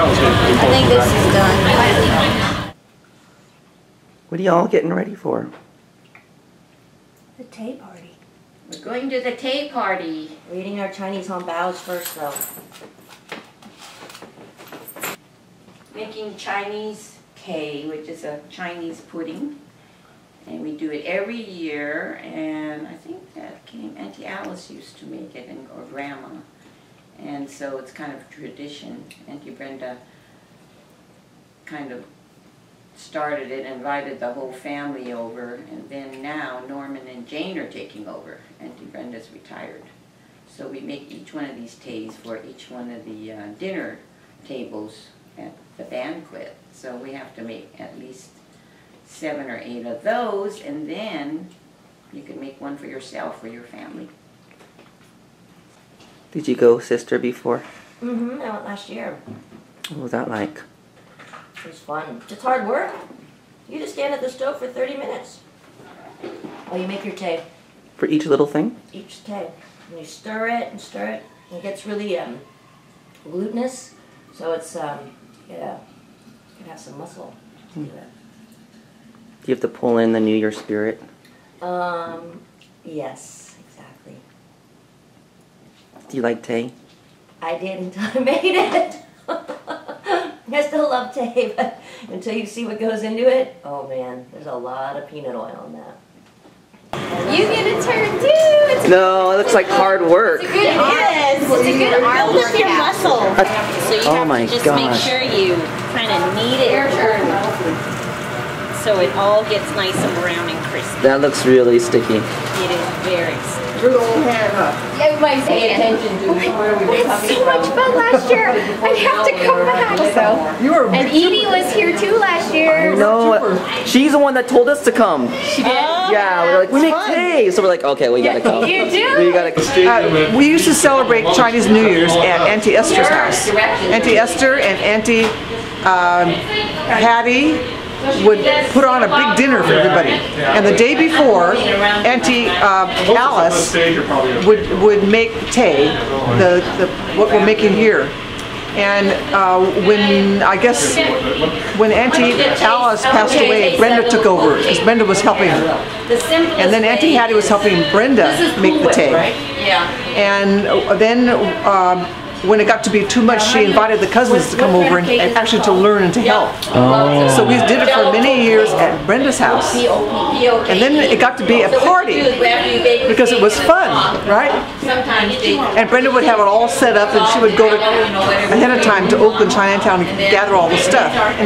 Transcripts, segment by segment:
I think this is done. What are y'all getting ready for? The tea party. We're going to the tea party. We're eating our Chinese home baos first, though. Making Chinese tea, which is a Chinese pudding. And we do it every year, and I think that Auntie Alice used to make it, or Grandma. And so it's kind of tradition. Auntie Brenda kind of started it, invited the whole family over, and then now Norman and Jane are taking over. Auntie Brenda's retired. So we make each one of these teas for each one of the dinner tables at the banquet. So we have to make at least 7 or 8 of those, and then you can make one for yourself or your family. Did you go, sister, before? Mm-hmm. I went last year. What was that like? It was fun. It's hard work. You just stand at the stove for 30 minutes while you make your tea. For each little thing? Each tea. And you stir it and stir it. And it gets really glutinous. So it's, you can have some muscle to it. Do you have to pull in the New Year spirit? Yes, exactly. Do you like tea? I did until I made it. I still love tea, but until you see what goes into it, oh man, there's a lot of peanut oil in that. You get a turn too. No, it looks like hard work. It's a good arm. It's a good arm Build up your muscle. So you have to just make sure you kind of knead it so it all gets nice and brown and crispy. That looks really sticky. It is very sticky. Everybody's paying attention to where we were coming So much fun last year. I have to come back. So. And Edie was here too last year. No, she's the one that told us to come. She did? Yeah, we're like, we make tea. So we're like, okay, we gotta come. You do? We gotta we used to celebrate Chinese New Year's at Auntie Esther's house. Auntie Esther and Auntie Hattie would put on a big dinner for everybody. And the day before, Auntie Alice would make tea, what we're making here. And when Auntie Alice passed away, Brenda took over, because Brenda was helping her. And then Auntie Hattie was helping Brenda make the tea. And then when it got to be too much, she invited the cousins to come over and actually to learn and to help. Oh. So we did it for many years at Brenda's house. And then it got to be a party because it was fun, right? And Brenda would have it all set up, and she would go ahead of time to Oakland, Chinatown, and gather all the stuff. And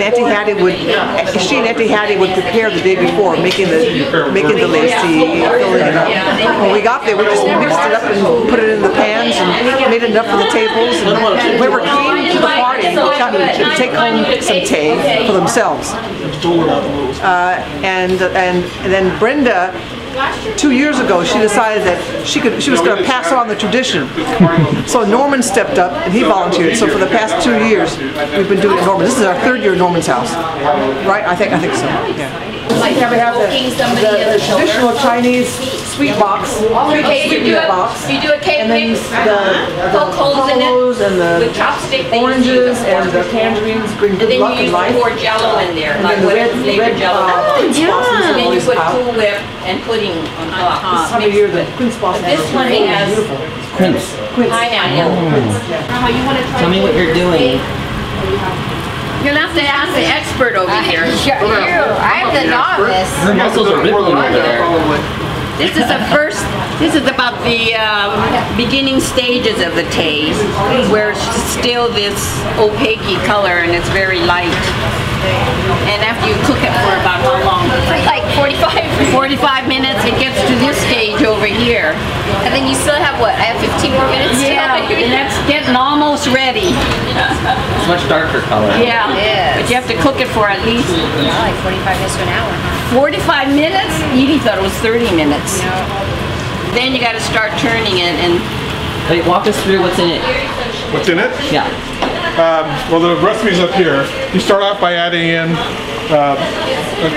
she and Auntie Hattie would prepare the day before, making the lace tea, filling it up. When we got there, we just mixed it up and put it in the pans and made enough for the tables. And whoever came to the party got to take home some tea for themselves. And then Brenda, 2 years ago, she decided that she was going to pass on the tradition. So Norman stepped up and he volunteered. So for the past 2 years, we've been doing it at Norman. This is our 3rd year at Norman's house, right? I think so. Yeah. We have the traditional Chinese sweet box, box. You do a cake and then mix, the poke holes in it and the with chopstick oranges and the tangerines bring good luck and life. And then you pour Jello in there, And like then the whatever red flavor Jello. And then you put Cool Whip and pudding on top. This time of year, the quince blossom. This one has Quince. pineapple. Tell me what you're doing. You'll have to ask the expert over here. I'm the novice. Her muscles are rippling over there. This is about the beginning stages of the tea, where it's still this opaque color and it's very light. And after you cook it for about how long? Like 45 minutes, it gets to this stage over here. And then you still have what? I have 15 more minutes to And that's getting almost ready. It's much darker color. Yeah. Yes. But you have to cook it for at least like 45 minutes to an hour, huh? 45 minutes? Edie thought it was 30 minutes. No. Then you got to start turning it and... Wait, walk us through what's in it. What's in it? Yeah. Well, the recipe's up here. You start off by adding in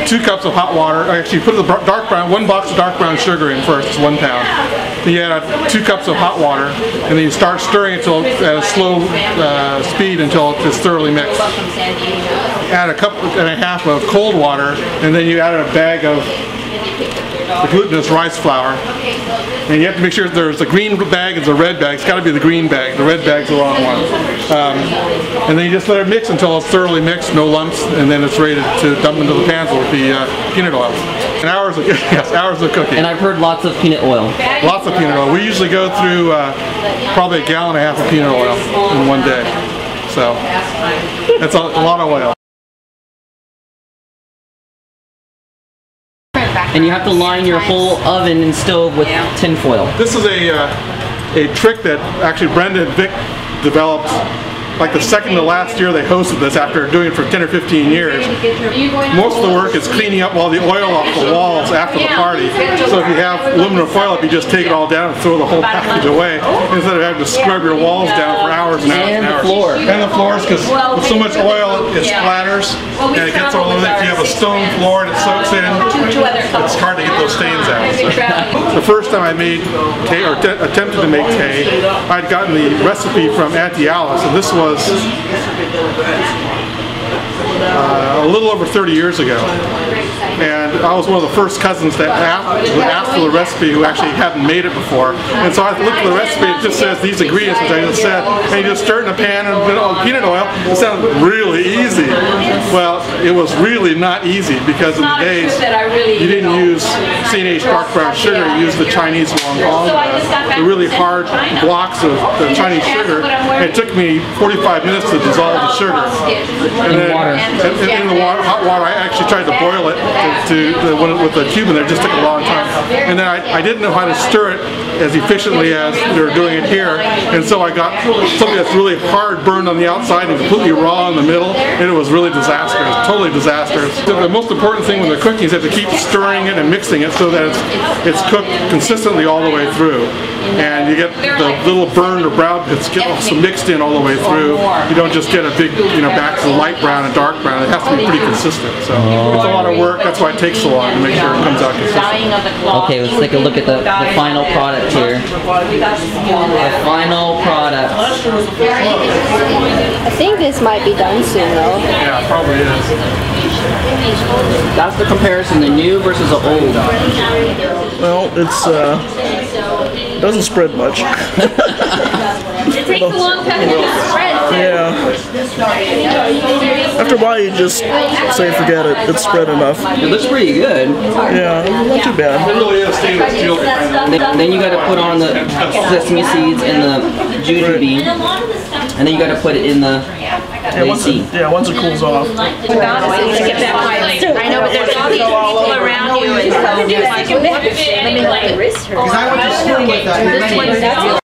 2 cups of hot water. Actually, put the dark brown, 1 box of dark brown sugar in first, it's 1 pound. Then you add 2 cups of hot water, and then you start stirring it at a slow speed until it's thoroughly mixed. Add a cup and a half of cold water, and then you add a bag of the glutinous rice flour. And you have to make sure there's a green bag and the red bag. It's got to be the green bag. The red bag's the wrong one. And then you just let it mix until it's thoroughly mixed, no lumps, and then it's ready to dump into the pans with the peanut oil. And hours of, yes, hours of cooking. And I've heard lots of peanut oil. Lots of peanut oil. We usually go through probably 1.5 gallons of peanut oil in one day. So that's a lot of oil. And you have to line your whole oven and stove with tin foil. This is a trick that actually Brenda and Vic developed. Like the second to last year they hosted this after doing it for 10 or 15 years. Most of the work is cleaning up all the oil off the walls after the party. So if you have aluminum foil, you just take it all down and throw the whole package away instead of having to scrub your walls down for hours and hours and hours. And the floors, because with so much oil it splatters and it gets all over it. If you have a stone floor and it soaks in, it's hard to get those stains out. So the first time I made tea, or attempted to make tea, I'd gotten the recipe from Auntie Alice, and this was a little over 30 years ago. And I was one of the first cousins that asked for the recipe who actually hadn't made it before. And so I looked at the recipe, it just says these ingredients, which I just said, and you just stir it in a pan and put it on peanut oil. It sounded really easy. Well, it was really not easy because in the days you didn't use C&H dark brown sugar, you used the Chinese Guangdong, the really hard blocks of the Chinese sugar. And it took me 45 minutes to dissolve the sugar. And then in the hot water, I actually tried to boil it with the cube in there. It just took a long time. And then I didn't know how to stir it as efficiently as they're doing it here. And so I got something that's really hard burned on the outside and completely raw in the middle. And it was really disastrous, totally disastrous. The most important thing when they're cooking is that to keep stirring it and mixing it so that it's cooked consistently all the way through. And you get the little burned or brown bits get also mixed in all the way through. You don't just get a big, back to light brown and dark brown. It has to be pretty consistent. So it's a lot of work. That's why it takes so long to make sure it comes out consistent. Okay, let's take a look at the final product here. The final product. I think this might be done soon though. Yeah, it probably is. That's the comparison, the new versus the old. Well, it doesn't spread much. It takes a long time to spread. Yeah. After a while, you just say forget it. It's spread enough. It looks pretty good. Yeah, not too bad. It really is stainless steel. Then you got to put on the sesame seeds and the jujube, and then you got to put it in the once it cools off. I know, but there's all these people around you, and so like, what if it, like, wrist hurts? Because I went to school with that.